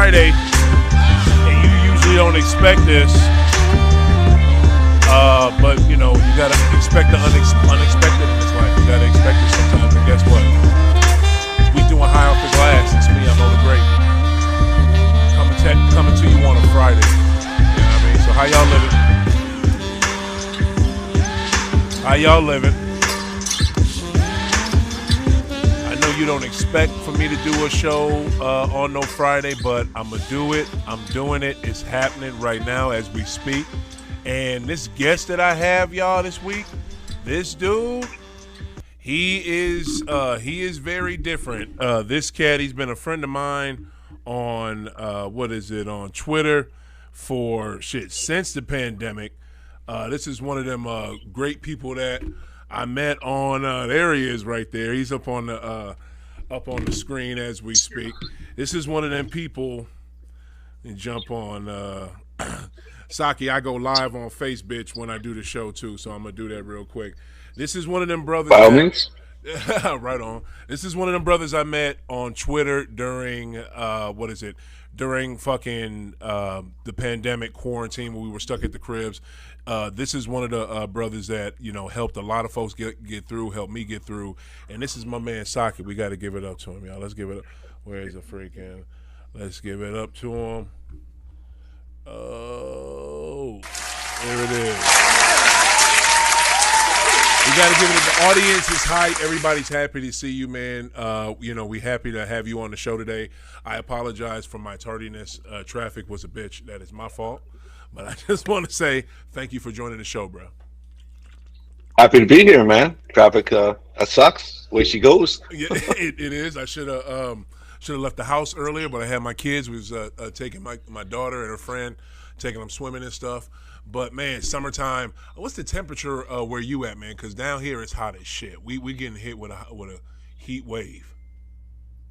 Friday, and you usually don't expect this. But you know, you gotta expect the unexpected in this life. You gotta expect it sometimes. And guess what? We doing high off the glass. It's me. I'm Ola Great. Coming to you on a Friday. You know what I mean? So how y'all living? How y'all living? I know you don't expect for me to do a show on no Friday, but I'm gonna do it. I'm doing it. It's happening right now as we speak. And this guest that I have, y'all, this week, this dude, he is very different. This cat, he's been a friend of mine on on Twitter for since the pandemic. This is one of them great people that I met on there he is right there. He's up on the screen as we speak. This is one of them people. And jump on Saki. I go live on Facebook when I do the show too, so I'm gonna do that real quick. This is one of them brothers. By all means. Right on. This is one of them brothers I met on Twitter during during fucking the pandemic quarantine when we were stuck at the cribs. This is one of the brothers that helped a lot of folks get through, helped me get through, and this is my man Saki. We got to give it up to him, y'all. Let's give it up. Where's the freaking? Let's give it up to him. Oh, there it is. We got to give it. The audience is hype. Everybody's happy to see you, man. We happy to have you on the show today. I apologize for my tardiness. Traffic was a bitch. That is my fault. But I just want to say thank you for joining the show, bro. Happy to be here, man. Traffic, that sucks. Way she goes. Yeah, it is. I should have left the house earlier, but I had my kids. We was taking my daughter and her friend, taking them swimming and stuff. But man, summertime. What's the temperature where you at, man? Because down here it's hot as shit. We getting hit with a heat wave.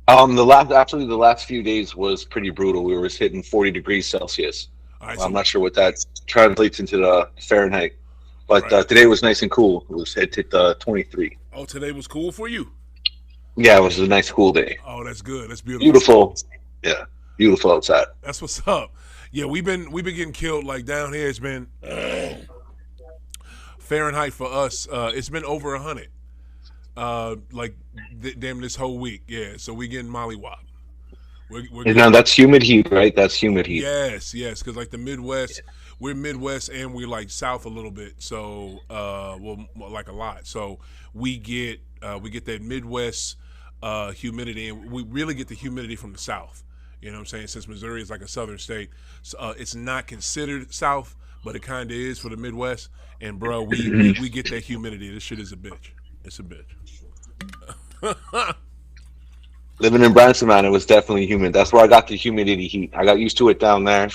The last few days was pretty brutal. We were hitting 40 degrees Celsius. Right, I'm not sure what that translates into the Fahrenheit, but right. Today was nice and cool. It hit 23. Oh, today was cool for you. Yeah, it was a nice cool day. Oh, that's good. That's beautiful. Beautiful. Yeah, beautiful outside. That's what's up. Yeah, we've been getting killed. Like down here, it's been Fahrenheit for us. It's been over 100. Damn this whole week. Yeah, so we getting mollywopped. That's humid heat, right? That's humid heat. Yes, because like the Midwest, we're Midwest and we're like South a little bit. So, like a lot. So we get that Midwest humidity, and we really get the humidity from the South. You know what I'm saying? Since Missouri is like a southern state, so, it's not considered South, but it kind of is for the Midwest. And bro, we get that humidity. This shit is a bitch. It's a bitch. Living in Branson, man, it was definitely humid. That's where I got the humidity heat. I got used to it down there.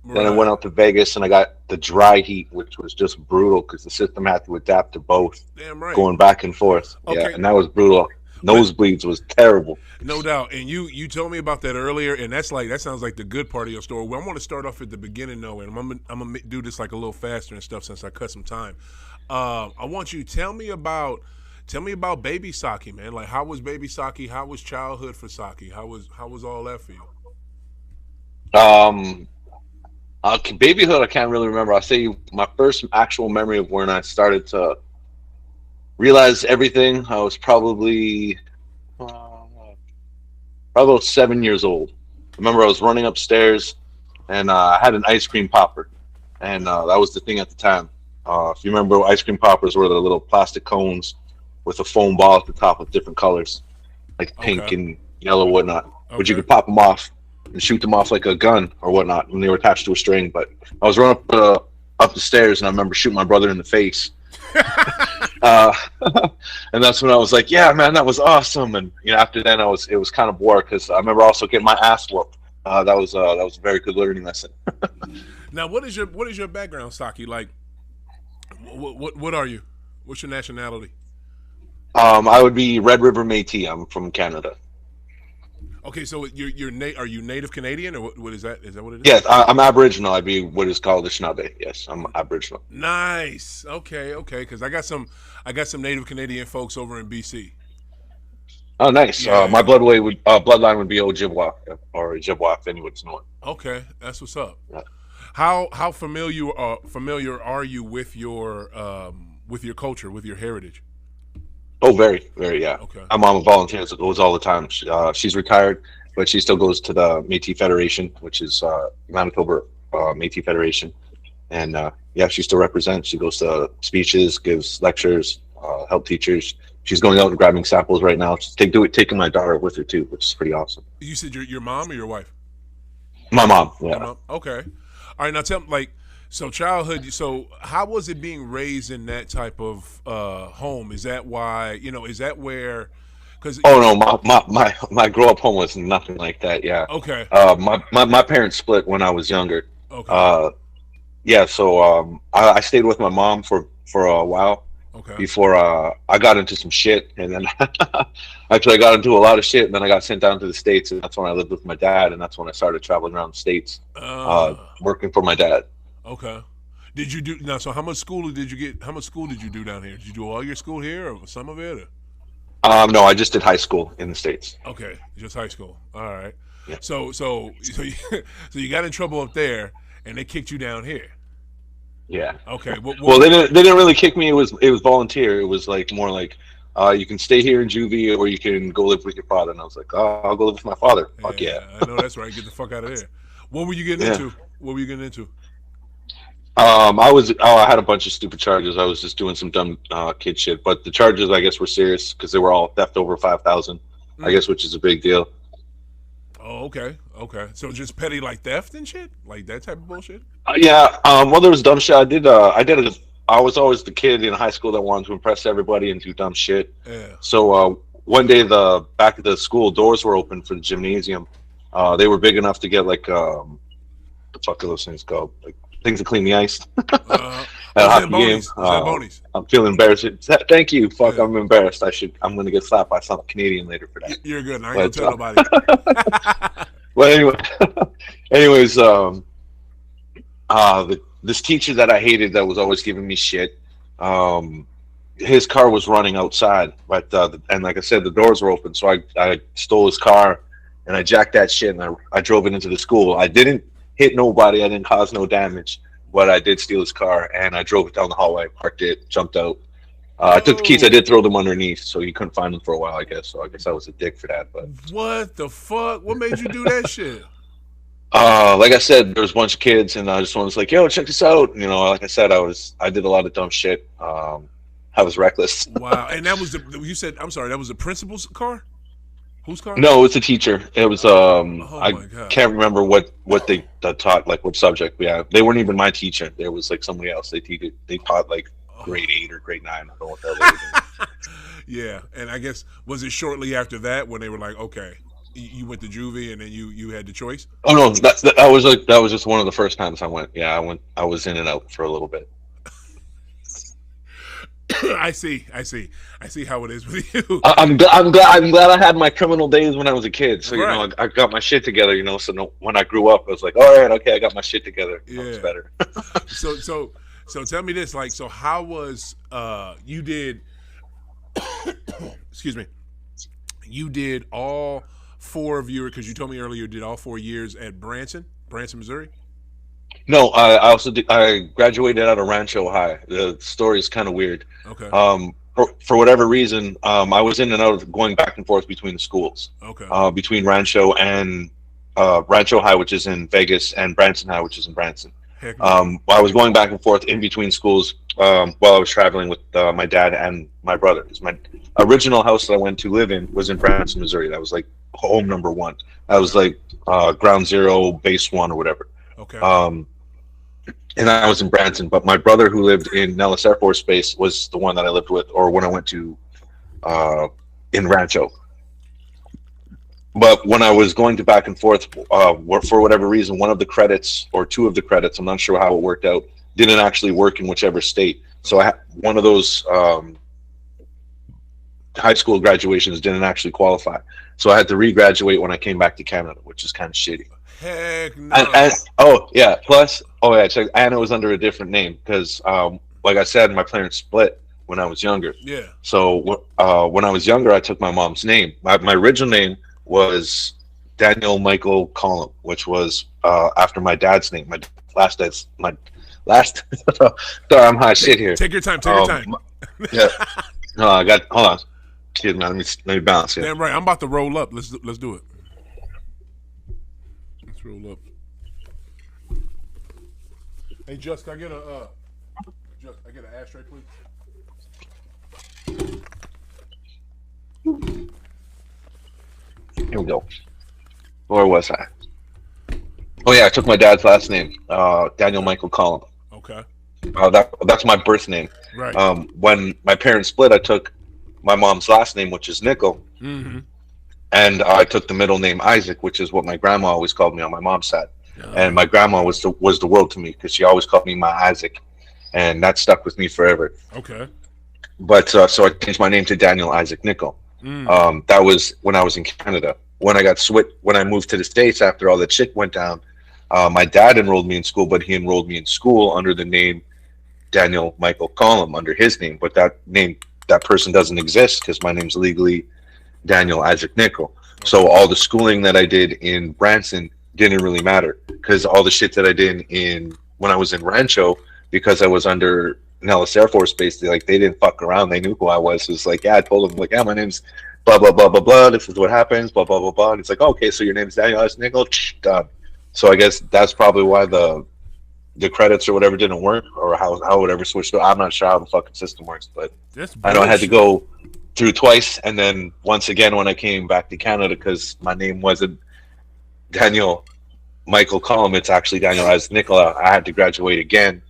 Right. Then I went out to Vegas and I got the dry heat, which was just brutal because the system had to adapt to both. Damn right. Going back and forth. Okay. Yeah, and that was brutal. Nosebleeds was terrible. No doubt. And you told me about that earlier, and that sounds like the good part of your story. Well, I want to start off at the beginning though, and I'm gonna do this like a little faster and stuff since I cut some time. I want you to tell me about baby Saki, man. Like, how was baby Saki? How was childhood for Saki? How was all that for you? Babyhood, I can't really remember. I'll say my first actual memory of when I started to realize everything. I was probably about 7 years old. I remember I was running upstairs and I had an ice cream popper, and that was the thing at the time. If you remember, ice cream poppers were the little plastic cones with a foam ball at the top of different colors, like pink and yellow, whatnot. Okay. But you could pop them off and shoot them off like a gun or whatnot when they were attached to a string. But I was running up the stairs, and I remember shooting my brother in the face. And that's when I was like, "Yeah, man, that was awesome." And after then, it was kind of bored because I remember also getting my ass whooped. That was a very good learning lesson. Now, what is your background, Saki? Like, what are you? What's your nationality? I would be Red River Métis. I'm from Canada. Okay, so are you native Canadian, or what is that? Is that what it is? Yes, I'm Aboriginal. I'd be what is called Anishinaabe. Yes, I'm Aboriginal. Nice. Okay, because I got some native Canadian folks over in BC. Oh, nice. My Yeah. bloodline would be Ojibwa or Ojibwa, if anyone's knowing. Okay, that's what's up. Yeah. How familiar are you with your culture, with your heritage? Oh, very, very, yeah. Okay. My mom volunteers, goes all the time. She's retired, but she still goes to the Métis Federation, which is Manitoba Métis Federation, and yeah, she still represents. She goes to speeches, gives lectures, help teachers. She's going out and grabbing samples right now. Taking my daughter with her too, which is pretty awesome. You said your mom or your wife? My mom, Your yeah. mom. Okay. All right. Now tell me, so childhood. So how was it being raised in that type of home? Is that why? Is that where? Because Oh no, my grow up home was nothing like that. Yeah, okay, my parents split when I was younger. okay, Uh, yeah, so I stayed with my mom for a while okay. before I got into some shit, and then actually I got into a lot of shit, and then I got sent down to the States, and that's when I lived with my dad, and that's when I started traveling around the States, Uh, working for my dad. okay. Did you do now? So how much school did you get? How much school did you do down here? Did you do all your school here, or some of it? Or? No, I just did high school in the States. Okay, just high school. All right. Yeah, So you, so you got in trouble up there, and they kicked you down here. yeah. Okay. Well, they didn't really kick me. It was volunteer. It was like more like, you can stay here in juvie or you can go live with your father. And I was like, oh, I'll go live with my father. Fuck yeah. Yeah, I know that's right. Get the fuck out of there. What were you getting Yeah. into? What were you getting into? I had a bunch of stupid charges. I was just doing some dumb kid shit, but the charges I guess were serious because they were all theft over 5,000. I Mm. guess, which is a big deal. Oh, okay, okay. So just petty like theft and shit, like that type of bullshit. Yeah. Well, there was dumb shit. I was always the kid in high school that wanted to impress everybody and do dumb shit. Yeah. So one day the back of the school doors were open for the gymnasium. They were big enough to get like the fuck are those things called? Like things to clean the ice at Oh, a hockey game. Zambonis. I'm feeling embarrassed. Thank you. Fuck, Yeah. I'm embarrassed. I'm gonna get slapped by some Canadian later for that. You're good. I ain't But gonna tell nobody. well, anyway, anyways, this teacher that I hated that was always giving me shit. Um, his car was running outside, but and like I said, the doors were open, so I stole his car and I jacked that shit and I drove it into the school. I didn't hit nobody. I didn't cause no damage, but I did steal his car and I drove it down the hallway, parked it, jumped out. I took the keys. I Oh, did throw them underneath, so you couldn't find them for a while, I guess. So I guess I was a dick for that. But what the fuck? What made you do that shit? like I said, there was a bunch of kids, and I just was like, "Yo, check this out." Like I said, I did a lot of dumb shit. I was reckless. Wow. And that was you said. I'm sorry. That was the principal's car. Whose car? No, it was a teacher. It was Oh I my god. can't remember what they taught, like what subject. Yeah, they weren't even my teacher. There was like somebody else. They taught like Oh. grade 8 or grade 9. I don't know what the hell they were doing. Yeah, and I guess was it shortly after that when they were like, okay, you went to juvie and then you had the choice. Oh no, that was just one of the first times I went. Yeah, I went. I was in and out for a little bit. I see how it is with you. I'm glad I had my criminal days when I was a kid. So Right. I got my shit together. So no, when I grew up, I was like, all right, okay, I got my shit together. It's Yeah. better. So tell me this, like, so how was you did excuse me, you did all four of your, because you told me earlier you did all 4 years at Branson, Missouri. No, I also did, I graduated out of Rancho High. The story is kind of weird. Okay. For whatever reason, I was in and out of going back and forth between the schools, Okay. between Rancho and Rancho High, which is in Vegas, and Branson High, which is in Branson. Heck no. I was going back and forth in between schools while I was traveling with my dad and my brother. 'Cause my original house that I went to live in was in Branson, Missouri. That was like home number one. That was like ground zero, base one, or whatever. Okay. And I was in Branson, but my brother who lived in Nellis Air Force Base was the one that I lived with, or when I went to in Rancho. But when I was going to back and forth, for whatever reason, one of the credits or two of the credits, I'm not sure how it worked out, didn't actually work in whichever state. So one of those high school graduations didn't actually qualify. So I had to regraduate when I came back to Canada, which is kind of shitty. Heck no. And oh yeah, check, and it was under a different name because, like I said, my parents split. when I was younger. Yeah. So when I was younger, I took my mom's name. My original name was Daniel Michael Collum, which was after my dad's name. My last. Sorry, I'm high shit here. Take your time. Take your Um, time. yeah. No, I got. Hold on. Excuse me. Let me balance here. Damn right. I'm about to roll up. Let's do it. Let's roll up. Hey, Just, can I get an ashtray, please? Here we go. Where was I? Oh yeah, I took my dad's last name, Daniel Michael Collum. Okay. That's my birth name. Right. When my parents split, I took my mom's last name, which is Nickel, Mm-hmm. and I took the middle name Isaac, which is what my grandma always called me on my mom's side. And my grandma was the world to me because she always called me my Isaac, and that stuck with me forever. Okay. But so I changed my name to Daniel Isaac Nickel. That was when I was in Canada. When I moved to the States after all that shit went down, my dad enrolled me in school, but he enrolled me in school under the name Daniel Michael Collum, under his name. But that person doesn't exist because my name's legally Daniel Isaac Nickel. So all the schooling that I did in Branson didn't really matter because all the shit that I did when I was in Rancho, because I was under Nellis Air Force Base, they didn't fuck around. They knew who I was. It was like, yeah, I told them, like, yeah, my name's blah blah blah blah blah. This is what happens. Blah blah blah blah. And it's like, okay, so your name's Daniel S. Nickel. Done. So I guess that's probably why the credits or whatever didn't work, or how whatever switched. I'm not sure how the fucking system works, but I know I had to go through twice, and then once again when I came back to Canada because my name wasn't Daniel Michael Collum. It's actually Daniel S. Nickel. I had to graduate again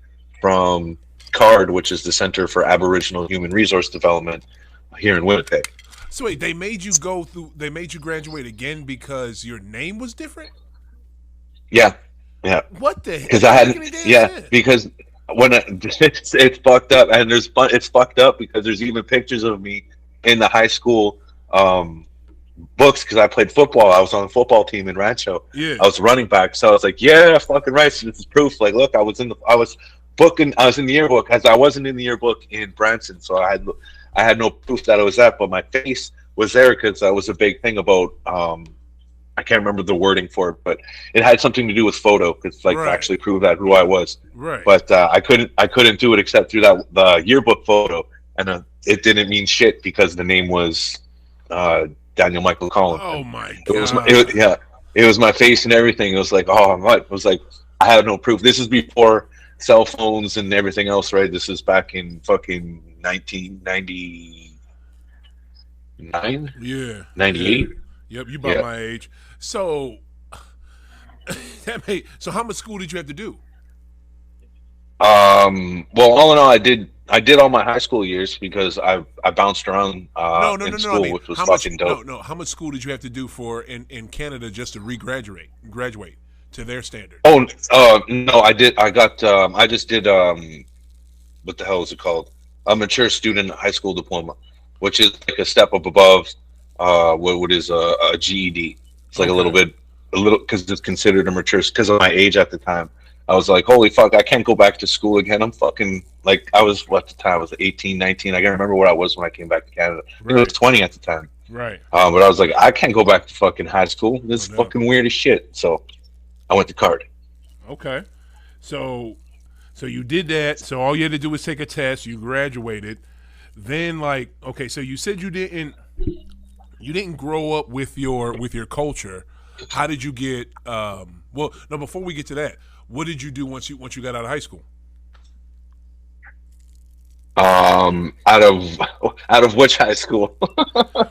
from CARD, which is the Center for Aboriginal Human Resource Development here in Winnipeg. So wait, they made you graduate again because your name was different? Yeah, yeah. What the hell? Because I hadn't. Yeah, because it's fucked up, and it's fucked up because there's even pictures of me in the high school books because I played football. I was on the football team in Rancho. Yeah. I was running back, so I was like, yeah, fucking right. So this is proof. Like, look, I was in the yearbook as I wasn't in the yearbook in Branson, so I had no proof that I was that, but my face was there because that was a big thing about. I can't remember the wording for it, but it had something to do with photo because to actually prove that who I was. Right. But I couldn't do it except through the yearbook photo, and it didn't mean shit because the name was Daniel Michael Collins. Oh my god! It was my face and everything. It was like, oh, what? It was like I had no proof. This is before cell phones and everything else, right? This is back in fucking 1999. Yeah. 98. Yep, you about my age. So, so how much school did you have to do? Well, all in all, I did all my high school years because I bounced around in school, which was fucking dope. No. How much school did you have to do in Canada just to graduate to their standard? Oh, no, I did. I just did what the hell is it called? A mature student high school diploma, which is like a step up above what is a GED. It's like a little because it's considered a mature because of my age at the time. I was like, holy fuck, I can't go back to school again. I'm fucking like I was at the time I was 18, 19. I can't remember where I was when I came back to Canada. I was 20 at the time. Right. But I was like, I can't go back to fucking high school. This is fucking weird as shit. So I went to CARD. Okay. So you did that. So all you had to do was take a test. You graduated. Then okay, so you said you didn't grow up with your culture. How did you get well, no, before we get to that, what did you do once you got out of high school? Out of which high school?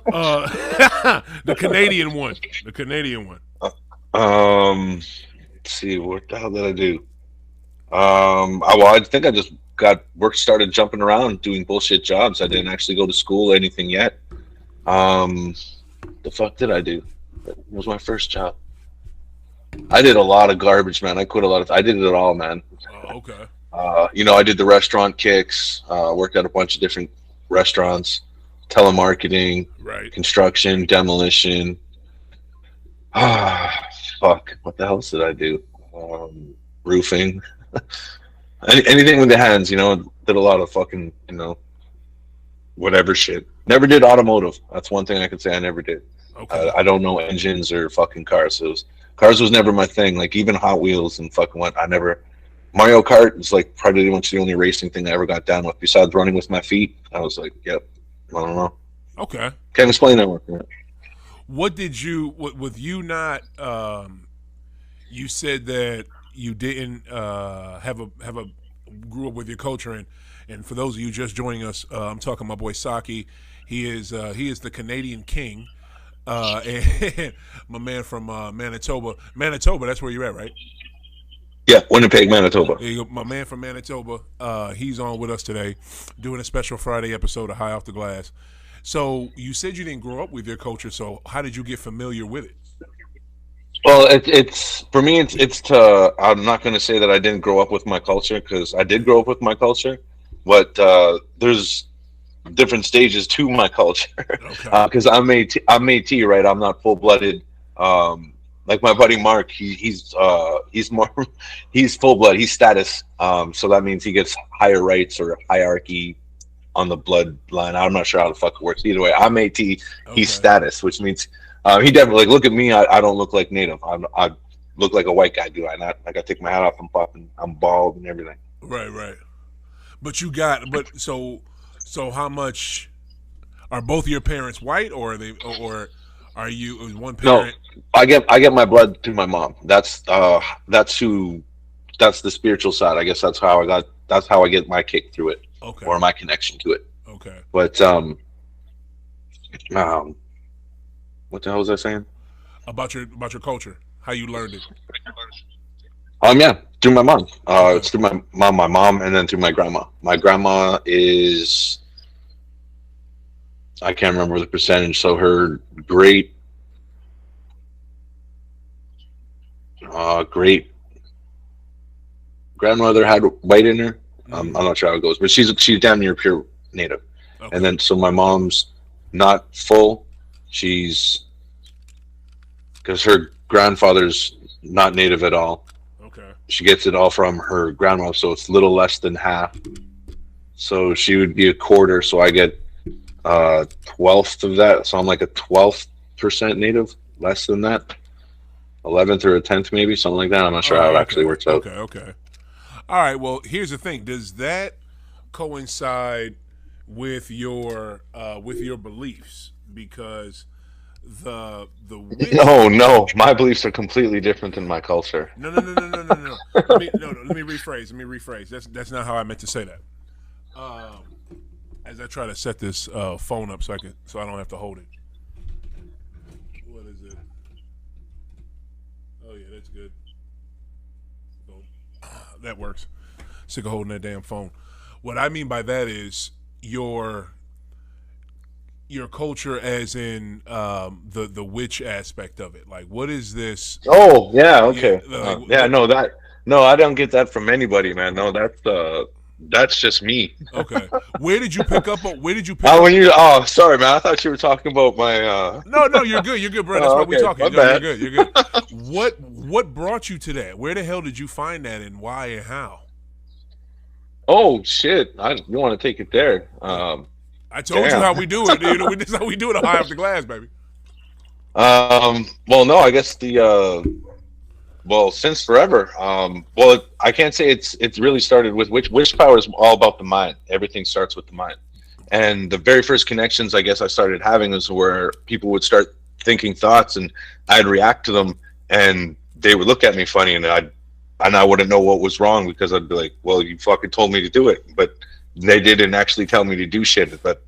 The Canadian one. The Canadian one. Let's see, what the hell did I do? I think I just started jumping around doing bullshit jobs. I didn't actually go to school or anything yet. The fuck did I do? It was my first job. I did a lot of garbage, man. I did it all, man. Oh, okay. I did the restaurant kicks, worked at a bunch of different restaurants, telemarketing, construction, demolition. Fuck. What the else did I do? Roofing. Anything with the hands, did a lot of fucking, whatever shit. Never did automotive. That's one thing I can say I never did. Okay. I don't know engines or fucking cars. Cars was never my thing. Like even Hot Wheels and fucking what I never. Mario Kart is like pretty much the only racing thing I ever got down with. Besides running with my feet, I was like, yep. I don't know. Okay. Can't explain that one. What did you with you not? You said that you didn't have a grew up with your culture, and for those of you just joining us, I'm talking my boy Saki. He is the Canadian king, and my man from Manitoba. Manitoba, that's where you're at, right? Yeah, Winnipeg, Manitoba. There you go. My man from Manitoba. He's on with us today, doing a special Friday episode of High Off the Glass. So you said you didn't grow up with your culture. So how did you get familiar with it? Well, it's for me. It's to. I'm not going to say that I didn't grow up with my culture because I did grow up with my culture, but there's different stages to my culture. Okay. Because I'm Métis, right? I'm not full blooded. Like my buddy Mark, he's more he's full blood. He's status. So that means he gets higher rights or hierarchy on the bloodline. I'm not sure how the fuck it works. Either way, I'm Métis. He's Okay. status, which means he definitely like look at me. I don't look like native. I look like a white guy. Do I not? Like I take my hat off. I'm popping. I'm bald and everything. Right. Right. But you got. But so how much are both your parents white, or are they, or are you is one No, parent? I get my blood through my mom. That's who that's the spiritual side. I guess that's how I get my kick through it Okay. or my connection to it. Okay. But um what the hell was I saying? About your culture, how you learned it. Yeah, through my mom. Okay. It's through my mom, and then through my grandma. My grandma is I can't remember the percentage. So her great great grandmother had white in her. I'm Mm. not sure how it goes, but she's damn near pure native. And Okay. then so my mom's not full. She's because her grandfather's not native at all. Okay. She gets it all from her grandma, so it's a little less than half. So she would be a quarter. So I get 12th of that. So I'm like a 12% native, less than that, 11th or a 10th maybe, something like that. I'm not sure how Oh. it actually Okay. works out. Okay. Okay. All right. Well, here's the thing. Does that coincide with your beliefs? Because the witch. No, no, my beliefs are completely different than my culture. No. No. No. No. No. No. No. Let me no. No. Let me rephrase. Let me rephrase. That's not how I meant to say that. Um, as I try to set this phone up so I don't have to hold it. What is it? Oh yeah, that's good. So, that works. Sick of holding that damn phone. What I mean by that is your culture, as in the witch aspect of it. Like, what is this? Oh, yeah, Yeah, okay. like Yeah, no, no, I don't get that from anybody, man. No, that's just me. okay. Where did you pick up? Where did you pick up? Sorry, man. I thought you were talking about my. No, no, you're good. You're good, bro. That's Oh, why we okay, talking. my No, you're bad. good. You're good. What brought you to that? Where the hell did you find that, and why and how? Oh shit! You want to take it there? I told you Damn. how we do it. You know, this is how we do it. High off the glass, baby. Well, no, I guess well, since forever. Well, I can't say it's really started with witch power is all about the mind. Everything starts with the mind. And the very first connections I guess I started having was where people would start thinking thoughts and I'd react to them and they would look at me funny and I wouldn't know what was wrong because I'd be like, well, you fucking told me to do it. But they didn't actually tell me to do shit. But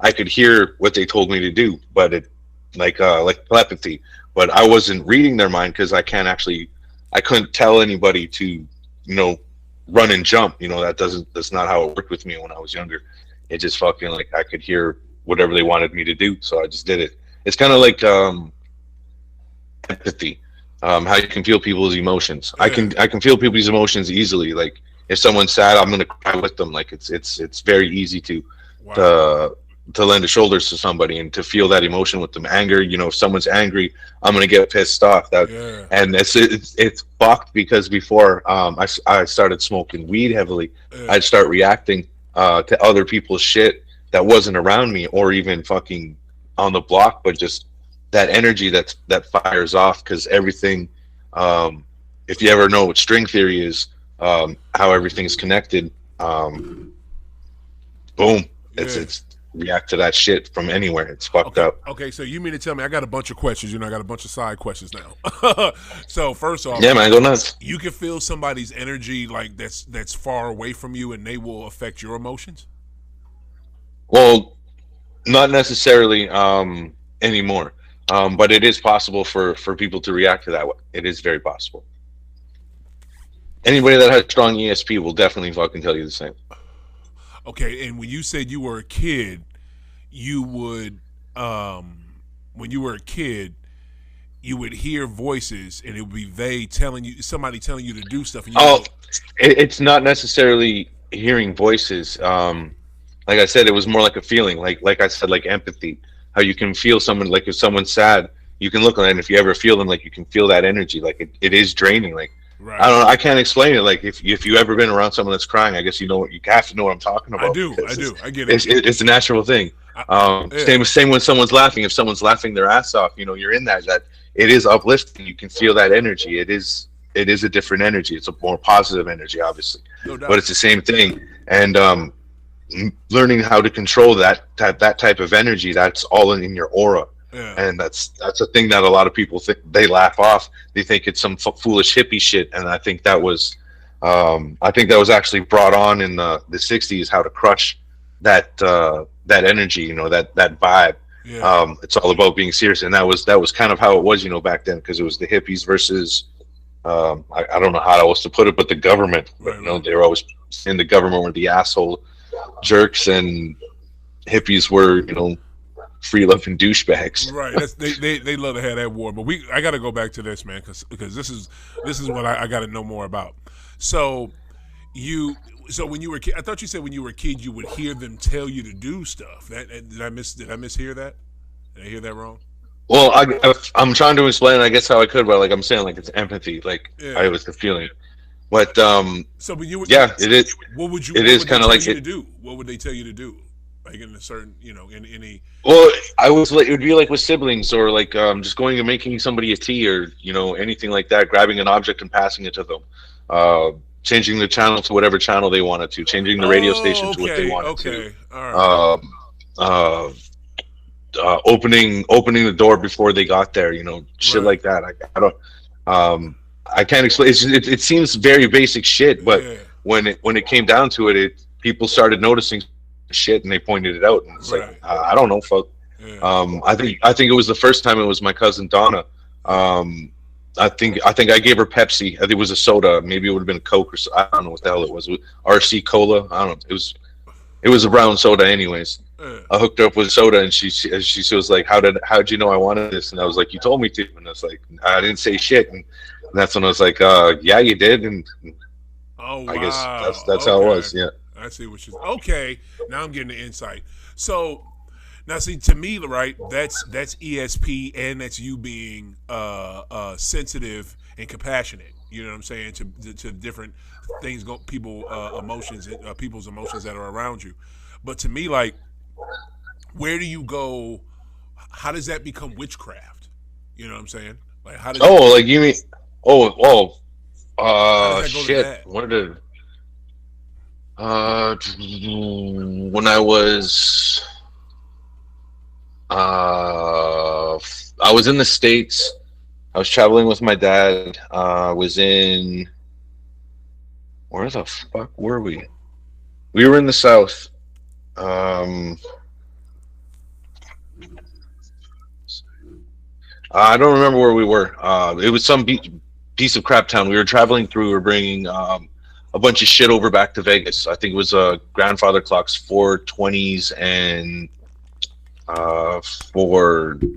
I could hear what they told me to do, but it like telepathy. But I wasn't reading their mind because I couldn't tell anybody to, run and jump. That's not how it worked with me when I was younger. It just fucking like I could hear whatever they wanted me to do, so I just did it. It's kind of like empathy, how you can feel people's emotions. I Yeah. can I can feel people's emotions easily. Like if someone's sad, I'm gonna cry with them. Like it's very easy Wow. to to lend a shoulders to somebody and to feel that emotion with them. Anger, if someone's angry, I'm gonna get pissed off. Yeah. And it's fucked because before I started smoking weed heavily, Yeah. I'd start reacting to other people's shit that wasn't around me or even fucking on the block, but just that energy that fires off, because everything, if you ever know what string theory is, how everything's connected, boom, Yeah. it's react to that shit from anywhere. It's fucked Okay. up. Okay. So you mean to tell me I got a bunch of questions? I got a bunch of side questions now. So first off, Yeah, man, go nuts. you can feel somebody's energy like that's far away from you, and they will affect your emotions. Well, not necessarily anymore, but it is possible for people to react to that way. It is very possible. Anybody that has strong ESP will definitely fucking tell you the same. Okay. And when you said you were a kid, you would, when you were a kid, you would hear voices, and it would be they telling you, somebody telling you to do stuff, and you Oh, go, it's not necessarily hearing voices. Like I said, it was more like a feeling. Like I said, like empathy. How you can feel someone, like if someone's sad, you can look at it, and if you ever feel them, like you can feel that energy. Like it is draining. Like I right. don't know, I can't explain it. Like if you ever been around someone that's crying, I guess you know what you have to know what I'm talking I about, do. I because do. I get it. it's a natural thing. I, yeah. Same when someone's laughing. If someone's laughing their ass off, you're in that it is uplifting. You can feel that energy. It is a different energy. It's a more positive energy, obviously, No but doubt. it's the same thing. And learning how to control that type of energy, that's all in your aura. Yeah. And that's a thing that a lot of people think, they laugh off. They think it's some foolish hippie shit, and I think that was actually brought on in the 60s, how to crush that energy, that vibe. Yeah. It's all about being serious, and that was kind of how it was, back then, because it was the hippies versus, I don't know how else to put it, but the government. But, Right. Right. they were always saying the government were the asshole jerks, and hippies were, free loving douchebags. Right. They love to have that war, but I got to go back to this, man, because this is what I got to know more about. So you so when you were a kid, I thought you said when you were a kid you would hear them tell you to do stuff. Did I mishear that? Did I hear that wrong? Well, I'm trying to explain, I guess, how I could, but like I'm saying, like it's empathy. Like I Yeah. was the feeling, but So when you yeah, it is. what It is would they kind of tell like you to it. do? What would they tell you to do? Like in a certain, in any. Well, I was like, it would be like with siblings, or like just going and making somebody a tea, or anything like that. Grabbing an object and passing it to them. Uh, Changing the channel to whatever channel they wanted to. Changing the radio station Oh, to what they okay, wanted to. okay, all right. Um, uh, opening the door before they got there. Shit Right. like that. I don't. I can't explain. It seems very basic shit, but Yeah. when it came down to it, people started noticing shit, and they pointed it out, and it's like, Right. I don't know, fuck. Yeah. I think it was the first time, it was my cousin Donna. Um, I think I gave her Pepsi. I think it was a soda. Maybe it would have been a Coke, or I don't know what the hell it was. RC Cola. I don't know. It was a brown soda, anyways. Yeah. I hooked her up with soda, and she was like, how'd you know I wanted this? And I was like, you told me to. And I was like, I didn't say shit. And that's when I was like, yeah, you did. And Oh I guess wow. that's how it Okay. was. Yeah. I see what you. Okay. Now I'm getting the insight. So now, see, to me, right, that's ESP, and that's you being sensitive and compassionate. You know what I'm saying, to different things, people emotions, people's emotions that are around you. But to me, like, where do you go? How does that become witchcraft? You know what I'm saying? Like, Oh, like you mean? Oh, how does that go to shit. that? What did? When I was in the States. I was traveling with my dad. Was in, where the fuck were we? We were in the South. Um, I don't remember where we were. It was some piece of crap town. We were traveling through. We were bringing a bunch of shit over back to Vegas. I think it was grandfather clocks, 420s, and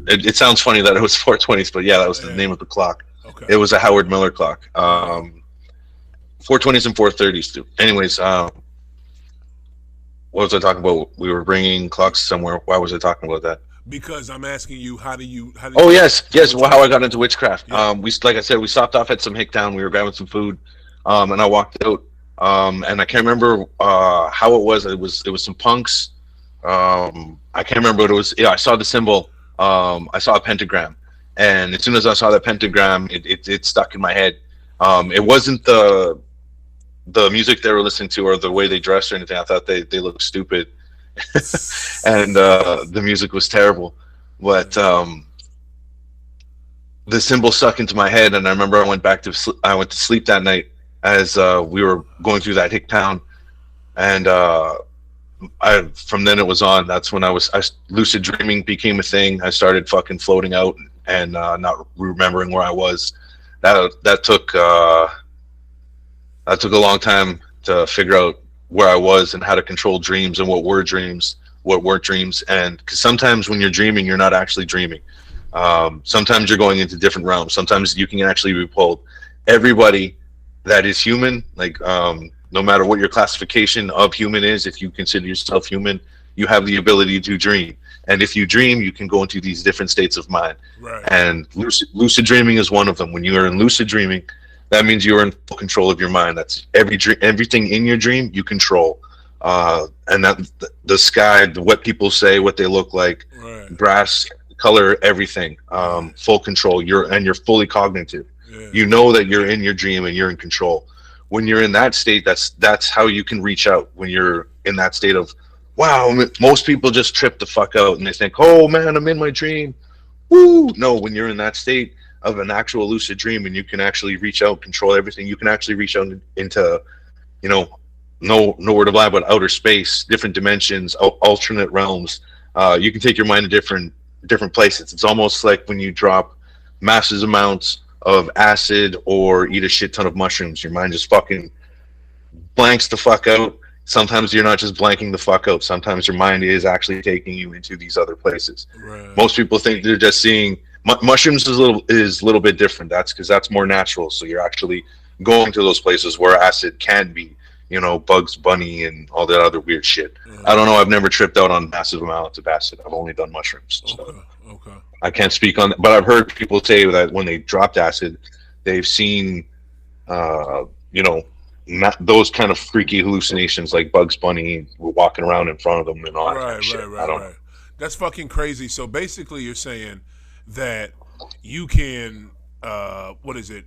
it sounds funny that it was 420s, but yeah, that was the Yeah. name of the clock. Okay. It was a Howard Miller clock. Uh-huh. 420s and 430s too. Anyways, what was I talking about? We were bringing clocks somewhere. Why was I talking about that? Because I'm asking you, how do Oh you yes, do yes. Well, how I witchcraft? got into witchcraft. Yeah. Like I said, we stopped off at some hick town. We were grabbing some food, and I walked out. And I can't remember how it was. It was some punks. I can't remember what it was. Yeah, I saw the symbol. I saw a pentagram, and as soon as I saw that pentagram, it stuck in my head. It wasn't the music they were listening to or the way they dressed or anything. I thought they looked stupid, and the music was terrible. But the symbol stuck into my head, and I remember I went to sleep that night as we were going through that hick town, and I from then it was on. That's when lucid dreaming became a thing. I started fucking floating out and not remembering where I was. That took a long time to figure out where I was and how to control dreams and what were dreams, what weren't dreams. And because sometimes when you're dreaming, you're not actually dreaming. Sometimes you're going into different realms. Sometimes you can actually be pulled. Everybody that is human, like no matter what your classification of human is, if you consider yourself human, you have the ability to dream. And if you dream, you can go into these different states of mind. Right. And lucid dreaming is one of them. When you are in lucid dreaming, that means you are in full control of your mind. That's everything in your dream you control. And that the sky, what people say, what they look like, right. Grass, color, everything, full control. You're fully cognitive. Yeah. You know that you're in your dream and you're in control. When you're in that state, that's how you can reach out. When you're in that state of, wow, most people just trip the fuck out and they think, oh man, I'm in my dream. Woo! No, when you're in that state of an actual lucid dream and you can actually reach out, control everything, you can actually reach out into, nowhere to lie but outer space, different dimensions, alternate realms. You can take your mind to different places. It's almost like when you drop massive amounts of acid or eat a shit ton of mushrooms, your mind just fucking blanks the fuck out. Sometimes you're not just blanking the fuck out. Sometimes your mind is actually taking you into these other places. Right. Most people think they're just seeing mushrooms is a little bit different. That's because that's more natural. So you're actually going to those places where acid can be, Bugs Bunny and all that other weird shit. I don't know. I've never tripped out on massive amounts of acid. I've only done mushrooms. So Okay. I can't speak on that, but I've heard people say that when they dropped acid, they've seen, those kind of freaky hallucinations like Bugs Bunny walking around in front of them and all that kind of shit. I don't know. That's fucking crazy. So basically, you're saying that you can, what is it?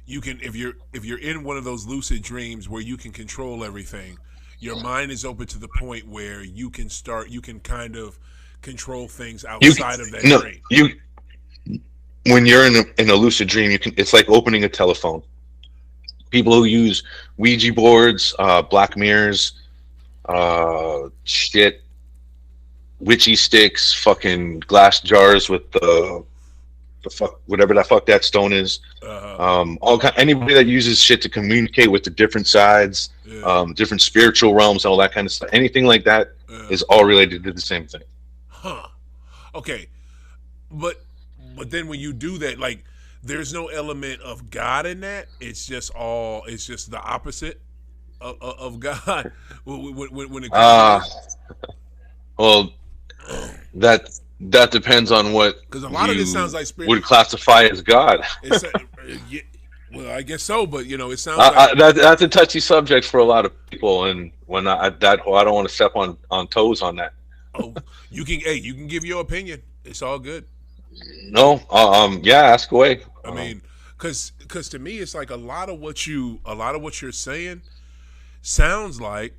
You can, if you're in one of those lucid dreams where you can control everything, your mind is open to the point where you can kind of control things outside of that dream. When you're in a lucid dream, it's like opening a telephone. People who use Ouija boards, black mirrors, witchy sticks, fucking glass jars with the fuck, whatever the fuck that stone is. Anybody that uses shit to communicate with the different sides, different spiritual realms, all that kind of stuff. Anything like that is all related to the same thing. Huh. Okay. But then when you do that, like, there's no element of God in that. It's just the opposite of God. When it comes well, that depends on what, because a lot of this sounds like spirit would classify as God. Well, I guess so, but it sounds like that's a touchy subject for a lot of people, and when I don't want to step on toes on that. Oh, you can give your opinion. It's all good. No, ask away. I mean, because to me, it's like a lot of what you're saying sounds like,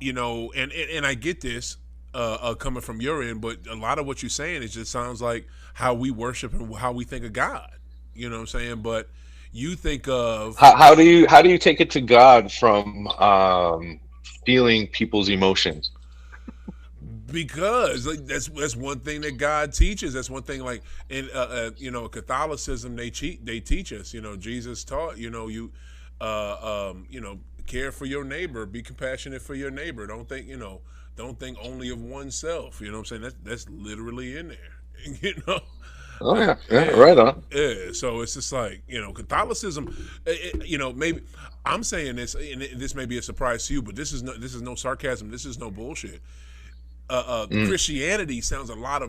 and I get this coming from your end, but a lot of what you're saying just sounds like how we worship and how we think of God. You know what I'm saying? But you think of how do you take it to God from feeling people's emotions? Because that's one thing that God teaches. That's one thing, like in Catholicism, they teach us. Jesus taught care for your neighbor, be compassionate for your neighbor. Don't think only of oneself. You know what I'm saying? That's literally in there. Oh yeah, right on. Yeah, so it's just like Catholicism. Maybe I'm saying this, and this may be a surprise to you, but this is no sarcasm. This is no bullshit. Christianity sounds a lot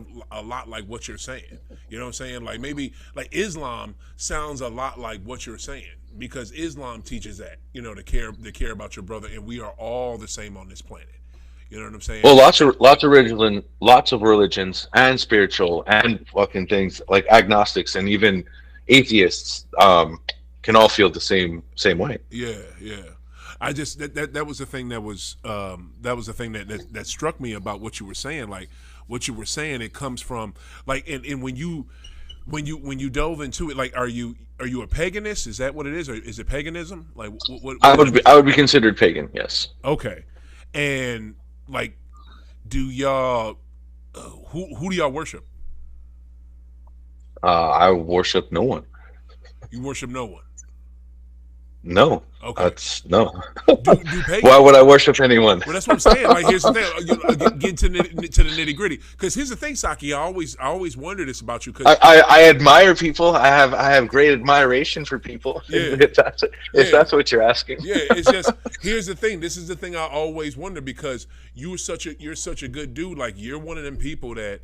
like what you're saying. You know what I'm saying? Like maybe like Islam sounds a lot like what you're saying, because Islam teaches that to care about your brother, and we are all the same on this planet. You know what I'm saying? Well, lots of religions and spiritual and fucking things like agnostics and even atheists can all feel the same way. Yeah, yeah. I just that was the thing that was the thing that struck me about what you were saying. Like what you were saying, it comes from like and when you dove into it, like are you a paganist? Is that what it is, or is it paganism? Like what is it? I would be considered pagan. Yes. Okay, and like do y'all who do y'all worship? I worship no one. You worship no one. No, Okay. that's no. Do Why pagan? would I worship anyone? Well, that's what I'm saying. Like, here's the thing. Get to to the nitty gritty. Because here's the thing, Saki. I always wonder this about you. Because I admire people. I have great admiration for people. yeah, If yeah, that's what you're asking. yeah. It's just here's the thing. This is the thing I always wonder because you're such a good dude. Like you're one of them people that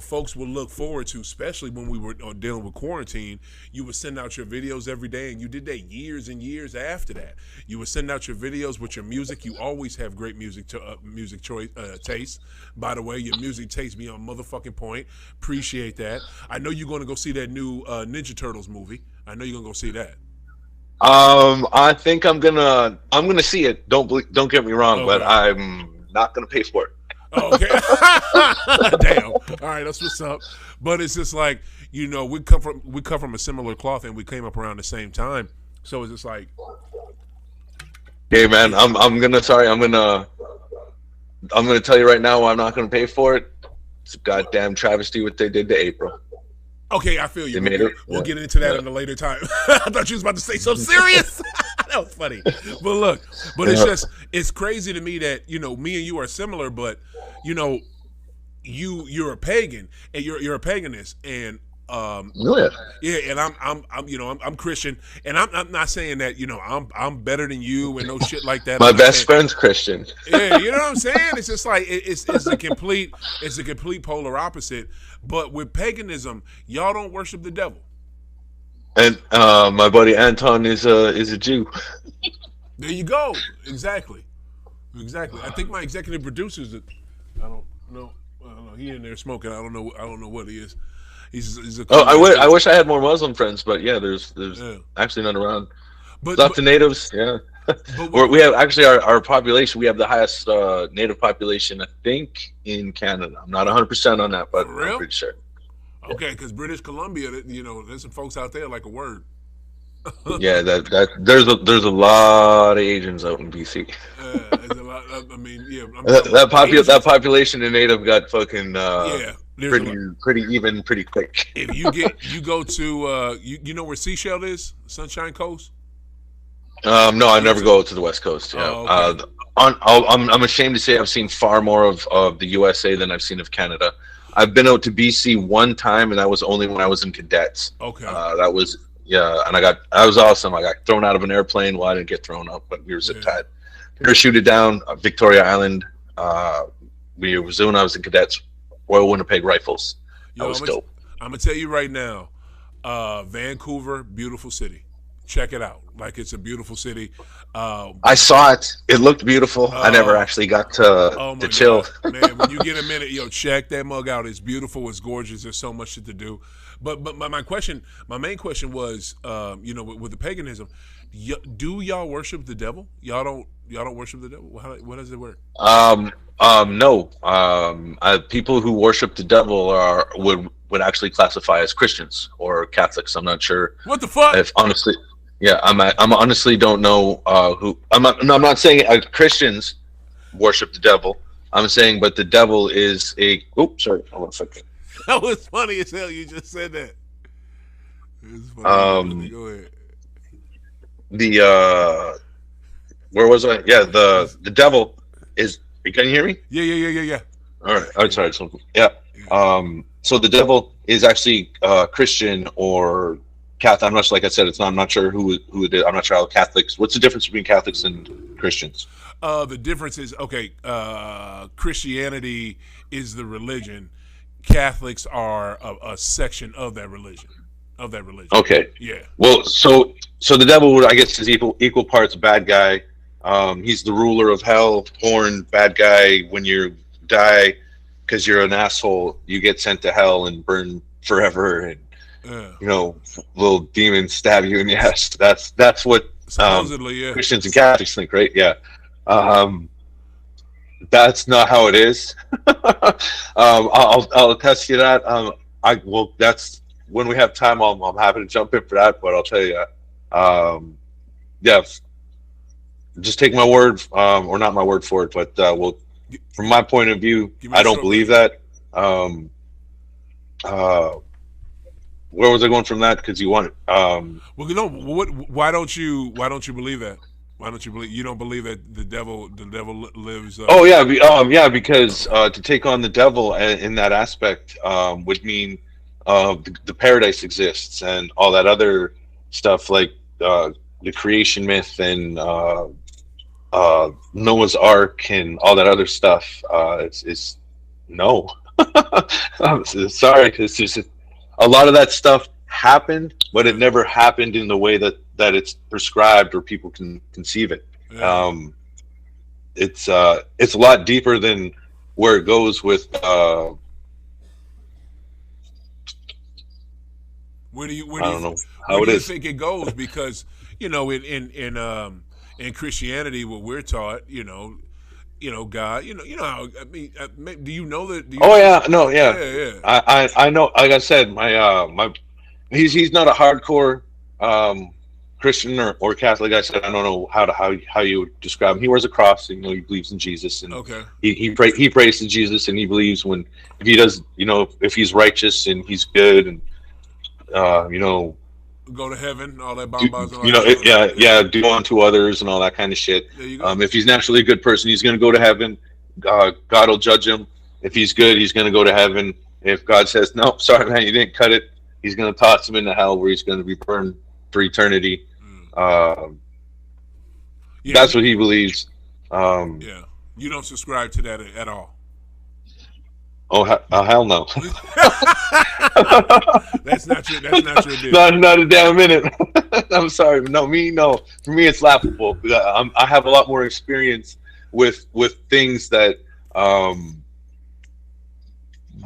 folks would look forward to, especially when we were dealing with quarantine. You would send out your videos every day, and you did that years and years after that. You would send out your videos with your music. You always have great music choice taste. By the way, your music taste be on motherfucking point. Appreciate that. I know you're going to go see that new Ninja Turtles movie. I know you're going to go see that. I think I'm gonna see it. Don't get me wrong, but Okay. I'm not gonna pay for it. Okay. Damn. All right, that's what's up. But it's just like we come from a similar cloth, and we came up around the same time. So it's just like, Okay, man. I'm gonna tell you right now. I'm not gonna pay for it. It's a goddamn travesty what they did to April. okay, I feel you. They made it. We'll Yeah. get into that Yeah. in a later time. I thought you was about to say something serious. That was funny. But look, Yeah. it's crazy to me that me and you are similar, but you know you're a pagan and you're a paganist and Yeah. yeah, and I'm Christian, and I'm not saying that I'm better than you and no shit like that. My I'm not best saying, friend's Christian. yeah, you know what I'm saying? It's just like it's a complete polar opposite. But with paganism, y'all don't worship the devil. And my buddy Anton is a Jew. There you go. Exactly. Exactly. I think my executive producer's. I don't know. I don't know. He in there smoking. I don't know. I don't know what he is. He's a Oh, cool guy. I wish I had more Muslim friends, but yeah, there's Yeah. actually none around. But Lots of natives. Yeah. but We have actually our population. We have the highest native population, I think, in Canada. I'm not 100% on that, but for I'm real? pretty sure. Okay, because British Columbia, there's some folks out there like a word. Yeah, that there's a lot of Asians out in BC. There's a lot. I mean, yeah. I'm talking about That Asians. population in native got fucking Yeah, there's a lot. pretty even pretty quick. If you go to you know where Seashell is, Sunshine Coast. No, I You never to, go to the West Coast. Yeah, oh, okay. I'm ashamed to say I've seen far more of the USA than I've seen of Canada. I've been out to BC one time, and that was only when I was in cadets. Okay. That was yeah, and that was awesome. I got thrown out of an airplane. Well, I didn't get thrown up, but we were zip Yeah. tied, parachuted down Victoria Island. We were doing. I was in cadets, Royal Winnipeg Rifles. That Yo, was dope. I'm gonna tell you right now, Vancouver, beautiful city. Check it out. Like it's a beautiful city. I saw it. It looked beautiful. I never Uh, actually got oh to my chill. god, man! When you get a minute, check that mug out. It's beautiful. It's gorgeous. There's so much shit to do. But my main question was, with the paganism, do y'all worship the devil? Y'all don't worship the devil. How does it work? No. People who worship the devil would actually classify as Christians or Catholics. I'm not sure What the fuck? if honestly. Yeah, I'm honestly don't know who. I'm not saying Christians worship the devil. I'm saying, but the devil is a. Oops, sorry. Hold on a second. That was funny as hell. You just said that. It's funny. Go ahead. The where was I? Yeah, the devil is. Can you hear me? Yeah. All right. Oh, sorry. So, yeah. So the devil is actually Christian or Catholic. I'm not sure, like I said, it's not. I'm not sure who it is. I'm not sure how Catholics. What's the difference between Catholics and Christians? The difference is okay. Christianity is the religion. Catholics are a section of that religion. Okay. Yeah. Well, so the devil would, I guess, is equal parts bad guy, He's the ruler of hell, born bad guy. When you die because you're an asshole, you get sent to hell and burn forever. And Yeah. little demons stab you. And yes, that's what Supposedly, yeah. Christians and Catholics think, right? Yeah. Um, that's not how it is. I'll attest to that. That's when we have time. I'm happy to jump in for that. But I'll tell you, yeah, just take my word, or not my word for it, but from my point of view, I don't believe that. Where was I going from that? Because you want it. Well, why don't you believe that? Why don't you believe? You don't believe that the devil lives? Oh yeah, because to take on the devil in that aspect would mean the paradise exists and all that other stuff like the creation myth and Noah's Ark and all that other stuff. It's no. I'm sorry, it's just a lot of that stuff happened, but it never happened in the way that it's prescribed or people can conceive it. Yeah. It's a lot deeper than where it goes with. Where do you think it goes? Because in Christianity, what we're taught, God, how, I mean, do you know that? Oh yeah, no, yeah. Yeah. I know. Like I said, my he's not a hardcore Christian or Catholic. I said I don't know how you would describe him. He wears a cross. And, he believes in Jesus, and okay. he prays to Jesus, and he believes if he does, if he's righteous and he's good, and go to heaven, all that bonbons. Do unto others and all that kind of shit. If he's naturally a good person, he's going to go to heaven. God will judge him. If he's good, he's going to go to heaven. If God says, no, sorry, man, you didn't cut it, he's going to toss him into hell where he's going to be burned for eternity. That's what he believes. Yeah. You don't subscribe to that at all. Oh hell no! That's not your deal. Not a damn minute. I'm sorry, no. For me, it's laughable. I have a lot more experience with things that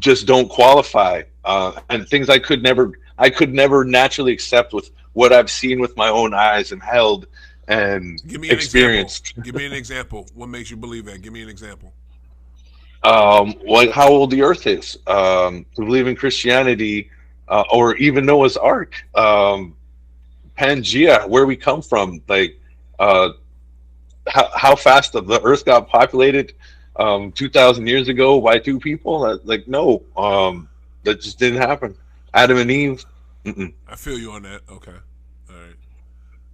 just don't qualify, and things I could never naturally accept with what I've seen with my own eyes and held and experienced. Give me an example. What makes you believe that? Give me an example. Like how old the Earth is, to believe in Christianity, or even Noah's Ark, Pangea, where we come from, like how fast the Earth got populated 2,000 years ago by two people. Like no, that just didn't happen. Adam and Eve. Mm-mm. I feel you on that. Okay, all right,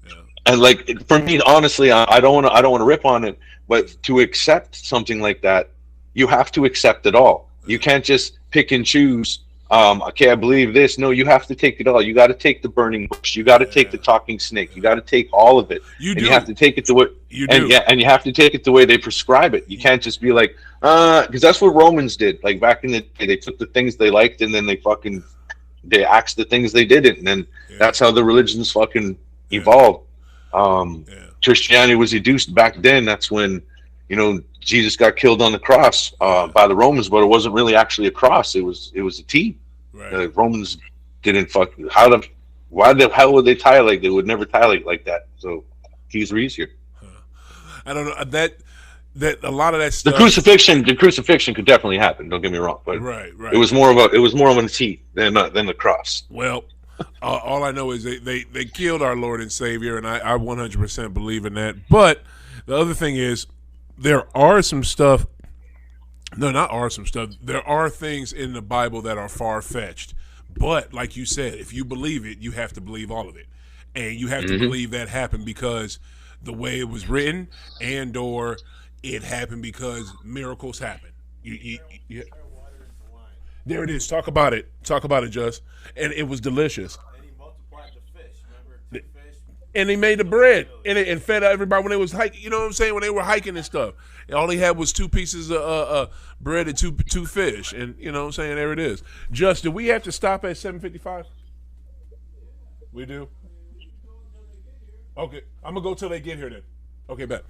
yeah. And like for me, honestly, I don't want to rip on it, but to accept something like that, you have to accept it all. You can't just pick and choose. Okay, I believe this. No, you have to take it all. You got to take the burning bush. You got to take the talking snake. You got to take all of it. You have to take it the way. And you have to take it the way they prescribe it. You can't just be like, because that's what Romans did. Like back in the day, they took the things they liked and then they axed the things they didn't, and then that's how the religions fucking evolved. Christianity was reduced back then. That's when Jesus got killed on the cross by the Romans, but it wasn't really actually a cross. It was a T. Right. The Romans didn't why the hell would they tie like they would never tie like that? So T's were easier. I don't know that a lot of that stuff. The crucifixion could definitely happen. Don't get me wrong, but right. It was more of a T than the cross. Well, all I know is they killed our Lord and Savior, and I 100% believe in that. But the other thing is, there are some stuff. No, not are some stuff. There are things in the Bible that are far-fetched. But like you said, if you believe it, you have to believe all of it, and you have to believe that happened because the way it was written, and or it happened because miracles happen. You, there it is. Talk about it, Just. And it was delicious. And he multiplied the fish. Remember, 2 fish. And he made the bread and fed everybody when they was hiking. You know what I'm saying? When they were hiking and stuff, and all he had was 2 pieces of bread and two fish. And you know what I'm saying? There it is. Just, do we have to stop at 7:55? We do. Okay, I'm gonna go till they get here then. Okay, bet.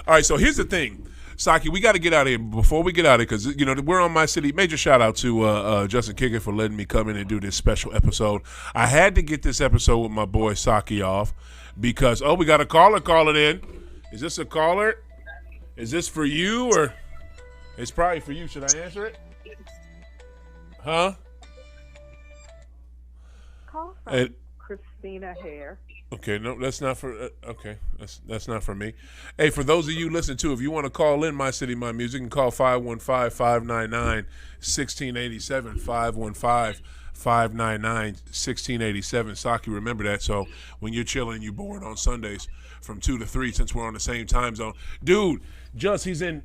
All right, so here's the thing. Saki, we got to get out of here. Before we get out of here, because, we're on My City. Major shout out to Justin Kicker for letting me come in and do this special episode. I had to get this episode with my boy Saki off because, we got a caller calling in. Is this a caller? Is this for you or? It's probably for you. Should I answer it? Huh? Call from Christina Hare. Okay, no, that's not for. Okay, that's not for me. Hey, for those of you listening too, if you want to call in My City, My Music, you can call 515-599-1687. 515-599-1687. Saki, remember that. So when you're chilling, you bored on Sundays from 2 to 3, since we're on the same time zone, dude. He's in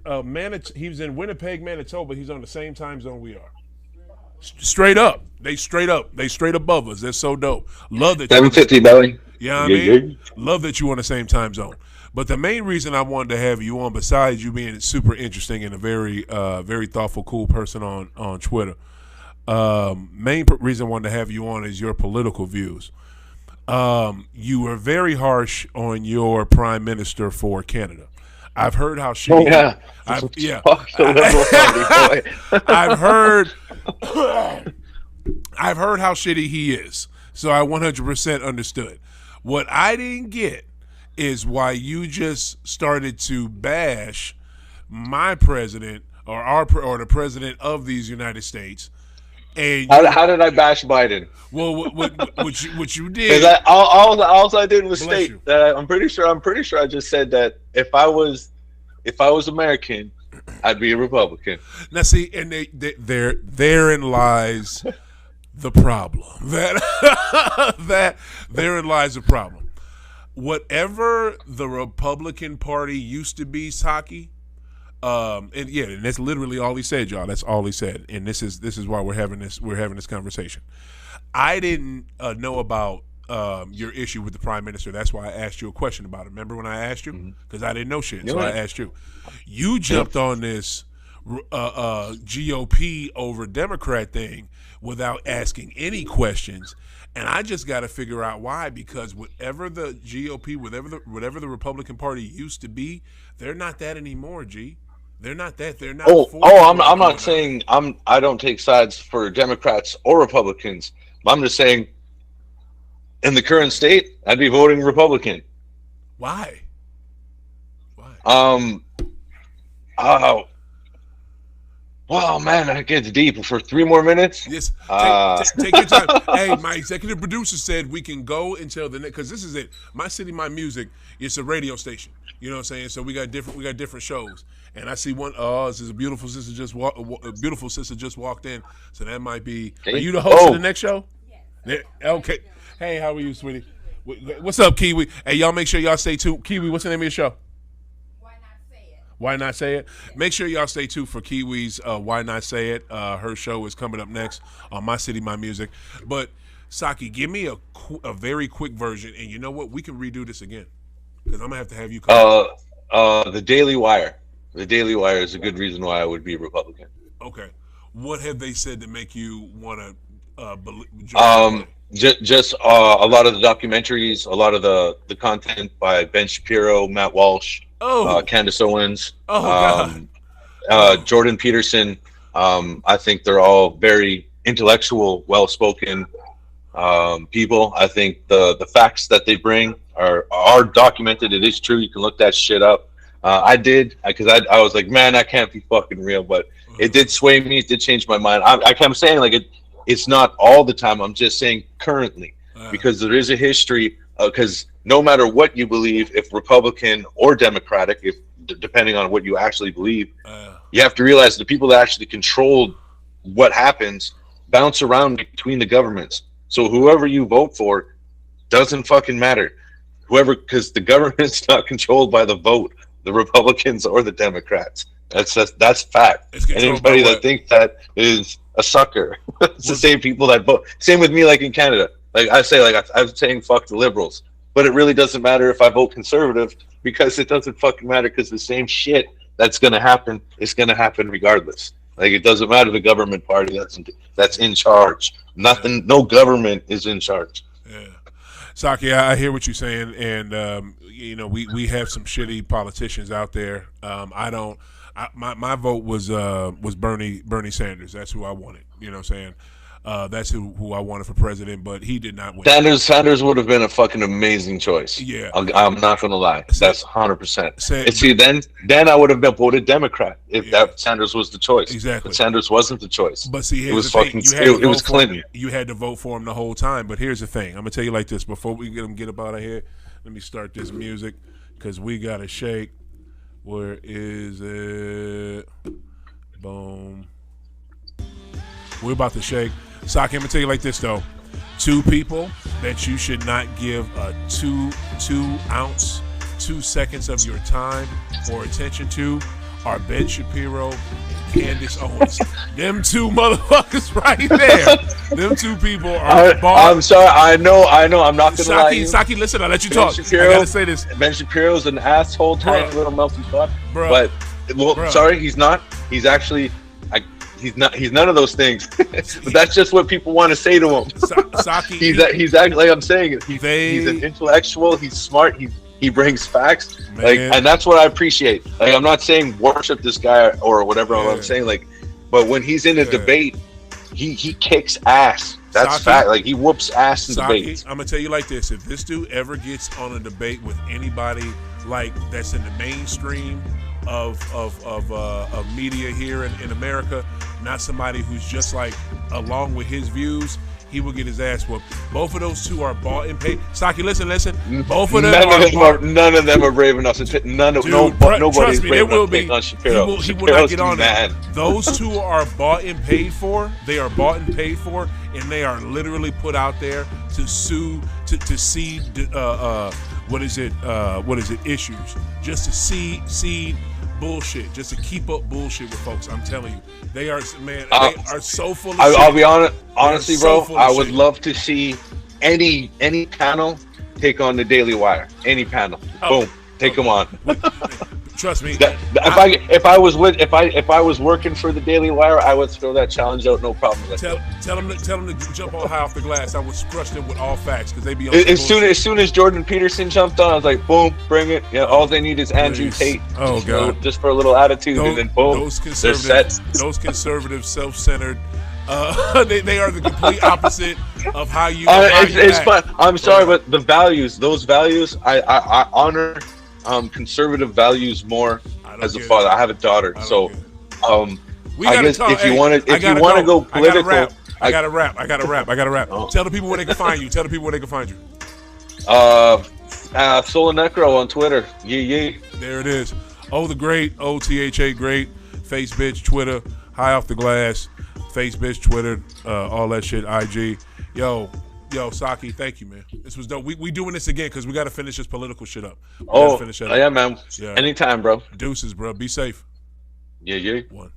he's in Winnipeg, Manitoba. He's on the same time zone we are. Straight up. They straight above us. They're so dope. Love that. 750 belly. Yeah, I mean, love that you on the same time zone. But the main reason I wanted to have you on, besides you being super interesting and a very, very thoughtful, cool person on Twitter, reason I wanted to have you on is your political views. You were very harsh on your prime minister for Canada. I've heard how shitty. Oh, yeah. I've heard how shitty he is. So I 100% understood. What I didn't get is why you just started to bash my president or the president of these United States. And how did I bash Biden? Well, what you did? All I did was state that I'm pretty sure I just said that if I was American, I'd be a Republican. Now see, and therein lies the problem. Therein lies the problem. Whatever the Republican Party used to be, Saki, and that's literally all he said, y'all. That's all he said, and this is why we're having this conversation. I didn't know about your issue with the prime minister. That's why I asked you a question about it. Remember when I asked you? Because I didn't know shit, so I asked you. You jumped on this GOP over Democrat thing without asking any questions, and I just got to figure out why. Because whatever the GOP, whatever the Republican Party used to be, they're not that anymore. G, they're not that. They're not. I'm not saying I don't take sides for Democrats or Republicans. I'm just saying, in the current state, I'd be voting Republican. Why? Wow, man, that gets deep. For 3 more minutes? Yes. Take your time. Hey, my executive producer said we can go until the next, because this is it. My City, My Music. It's a radio station. You know what I'm saying? So we got different shows. And I see one. This is a beautiful sister just walked in. So that might be. Are you the host of the next show? Yes. Okay. Hey, how are you, sweetie? What's up, Kiwi? Hey, y'all make sure y'all stay tuned. Kiwi, what's the name of your show? Why Not Say It? Make sure y'all stay tuned for Kiwi's Why Not Say It. Her show is coming up next on My City, My Music. But, Saki, give me a very quick version. And you know what? We can redo this again. Because I'm going to have you come. The Daily Wire. The Daily Wire is a good reason why I would be Republican. Okay. What have they said to make you want to believe? Just a lot of the documentaries, a lot of the content by Ben Shapiro, Matt Walsh, Candace Owens, Jordan Peterson. I think they're all very intellectual, well-spoken people. I think the facts that they bring are documented. It is true. You can look that shit up. I did, because I was like, man, that can't be fucking real. But it did sway me. It did change my mind. I kept saying, like, it's not all the time. I'm just saying currently, because there is a history. Because no matter what you believe, if Republican or Democratic, if depending on what you actually believe, you have to realize the people that actually control what happens bounce around between the governments. So whoever you vote for doesn't fucking matter. Because the government's not controlled by the vote, the Republicans or the Democrats. That's fact. Anybody that thinks that is a sucker. It's the same people that vote. Same with me, like in Canada. Like I say, like I'm saying, fuck the liberals. But it really doesn't matter if I vote conservative, because it doesn't fucking matter, because the same shit that's going to happen is going to happen regardless. Like, it doesn't matter the government party that's in charge. No government is in charge. Yeah. Saki, I hear what you're saying, and you know we have some shitty politicians out there. I don't. My vote was Bernie Sanders. That's who I wanted. You know what I'm saying? That's who I wanted for president, but he did not win. Sanders would have been a fucking amazing choice. Yeah, I'm not gonna lie. That's 100%. Say- And see, then I would have been voted Democrat if Yeah. that Sanders was the choice. Exactly. But Sanders wasn't the choice. But see, It here's was the thing. fucking. You had to It was vote for him. Clinton. You had to vote for him the whole time. But here's the thing. I'm gonna tell you like this before we get up out of here. Let me start this music because we gotta shake. Where is it? Boom. We're about to shake. Saki, I'm gonna tell you like this though. 2 people that you should not give a 2 ounce, 2 seconds of your time or attention to are Ben Shapiro and Candace Owens. Them 2 motherfuckers right there. Them 2 people are I'm sorry. I know. I'm not gonna lie. To you. Saki, listen, I'll let you Ben talk. Shapiro, I gotta say this. Ben Shapiro's an asshole, tiny Bruh. little melty fuck. Bruh. But Bruh. sorry, he's not. He's actually. He's not. He's none of those things. But that's just what people want to say to him. Saki, he's acting like I'm saying. He's an intellectual. He's smart. He brings facts. Man. Like, and that's what I appreciate. Like, I'm not saying worship this guy or whatever. Yeah. I'm saying, like, but when he's in a debate, he kicks ass. That's Saki, fact. Like, he whoops ass in Saki, debates. I'm gonna tell you like this: if this dude ever gets on a debate with anybody like that's in the mainstream of media here in America, not somebody who's just like along with his views, he will get his ass whooped. Both of those 2 are bought and paid. Saki, listen. Both of them None of them are brave enough to take. Nobody's brave enough to take on Shapiro. He will not get on mad. it. Those 2 are bought and paid for. They are bought and paid for, and they are literally put out there to sue, to see issues, just to see bullshit, just to keep up bullshit with folks. I'm telling you, they are, man, they are so full of shit. I'll be honest, honestly, so bro. full of I would shit. love to see any panel take on the Daily Wire. Any panel, boom, take them on. Trust me. If I was working for the Daily Wire, I would throw that challenge out, no problem. Tell them to jump on high off the glass. I would crush them with all facts because they be on As soon as Jordan Peterson jumped on, I was like, boom, bring it. Yeah, all they need is Andrew Tate. Oh, God. Just for a little attitude, and then boom, they're set. Those conservative, self-centered. They are the complete opposite of how you. It's fun. I'm sorry, but those values, I honor conservative values more as a father. I have a daughter, so I guess if you want to go political, I gotta rap. Oh. Tell the people where they can find you. Soul Necro on Twitter. Yeah. There it is. Oh, the great. OTHA great. Face bitch Twitter. High off the glass. Face bitch Twitter. All that shit. IG. Yo, Saki, thank you, man. This was dope. We doing this again because we got to finish this political shit up. Yeah, man. Yeah. Anytime, bro. Deuces, bro. Be safe. Yeah. One.